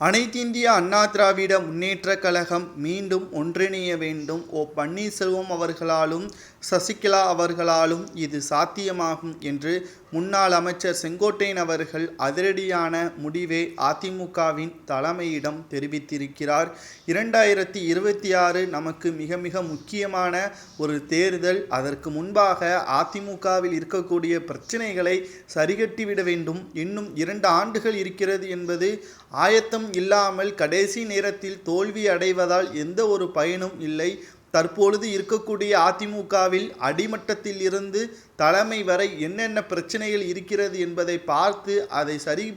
அனைத்திந்திய அண்ணா திராவிட முன்னேற்றக் கழகம் மீண்டும் ஒன்றிணைய வேண்டும். பன்னீர்செல்வம் அவர்களாலும் சசிகலா அவர்களாலும் இது சாத்தியமாகும் என்று முன்னாள் அமைச்சர் செங்கோட்டையன் அவர்கள் அதிரடியான முடிவை அதிமுகவின் தலைமையிடம் தெரிவித்திருக்கிறார். 2026 நமக்கு மிக மிக முக்கியமான ஒரு தேர்தல். அதற்கு முன்பாக அதிமுகவில் இருக்கக்கூடிய பிரச்சனைகளை சரிகட்டிவிட வேண்டும். இன்னும் 2 ஆண்டுகள் இருக்கிறது என்பது ஆயத்தம் இல்லாமல் கடைசி நேரத்தில் தோல்வி அடைவதால் எந்த ஒரு பயனும் இல்லை. தற்பொழுது இருக்கக்கூடிய அதிமுகவில் அடிமட்டத்தில் இருந்து தலைமை வரை என்னென்ன பிரச்சனைகள் இருக்கிறது என்பதை பார்த்து அதை சரி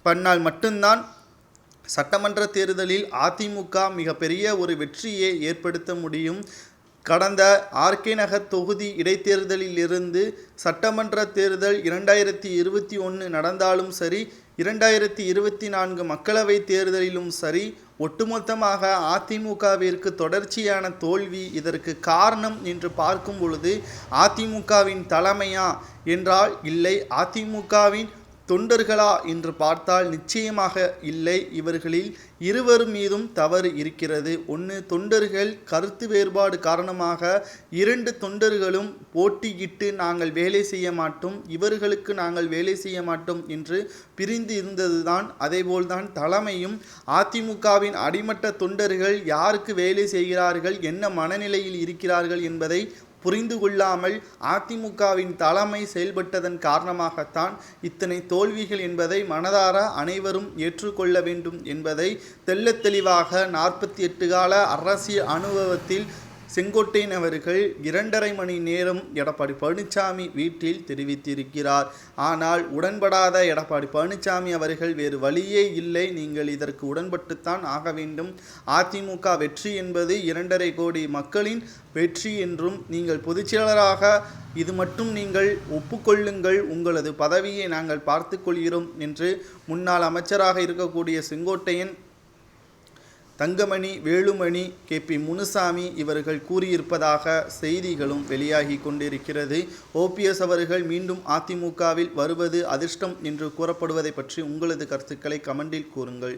பண்ணால் மட்டும்தான் சட்டமன்ற தேர்தலில் அதிமுக மிகப்பெரிய ஒரு வெற்றியை ஏற்படுத்த முடியும். கடந்த ஆர்கே நகர் தொகுதி இடைத்தேர்தலில் இருந்து சட்டமன்ற தேர்தல் 2021 நடந்தாலும் சரி, 2024 மக்களவை தேர்தலிலும் சரி, ஒட்டுமொத்தமாக அதிமுகவிற்கு தொடர்ச்சியான தோல்வி. இதற்கு காரணம் என்று பார்க்கும் பொழுது அதிமுகவின் தலைமையா என்றால் இல்லை, அதிமுகவின் தொண்டர்களா என்று பார்த்தால் நிச்சயமாக இல்லை. இவர்களில் இருவர் மீதும் தவறு இருக்கிறது. ஒன்று, தொண்டர்கள் கருத்து வேறுபாடு காரணமாக 2 தொண்டர்களும் போட்டியிட்டு நாங்கள் வேலை செய்ய மாட்டோம், இவர்களுக்கு நாங்கள் வேலை செய்ய மாட்டோம் என்று பிரிந்து இருந்ததுதான். அதேபோல்தான் தலைமையும் அதிமுகவின் அடிமட்ட தொண்டர்கள் யாருக்கு வேலை செய்கிறார்கள், என்ன மனநிலையில் இருக்கிறார்கள் என்பதை புரிந்து கொள்ளாமல் அதிமுகவின் தலைமை செயல்பட்டதன் காரணமாகத்தான் இத்தனை தோல்விகள் என்பதை மனதார அனைவரும் ஏற்றுக்கொள்ள வேண்டும் என்பதை தெள்ளத் தெளிவாக 48 கால அரசியல் அனுபவத்தில் செங்கோட்டையன் அவர்கள் 2.5 மணி நேரம் எடப்பாடி பழனிசாமி வீட்டில் தெரிவித்திருக்கிறார். ஆனால் உடன்படாத எடப்பாடி பழனிசாமி அவர்கள் வேறு வழியே இல்லை, நீங்கள் இதற்கு உடன்பட்டுத்தான் ஆக வேண்டும். அதிமுக வெற்றி என்பது 2.5 கோடி மக்களின் வெற்றி என்றும், நீங்கள் பொதுச்செயலராக இது மட்டும் நீங்கள் ஒப்புக்கொள்ளுங்கள், உங்களது பதவியை நாங்கள் பார்த்து கொள்கிறோம் என்று முன்னாள் அமைச்சராக இருக்கக்கூடிய செங்கோட்டையன், தங்கமணி, வேலுமணி, KP முனுசாமி இவர்கள் கூறியிருப்பதாக செய்திகளும் வெளியாகி கொண்டிருக்கிறது. OPS அவர்கள் மீண்டும் அதிமுகவில் வருவது அதிர்ஷ்டம் என்று கூறப்படுவதை பற்றி உங்களது கருத்துக்களை கமெண்டில் கூறுங்கள்.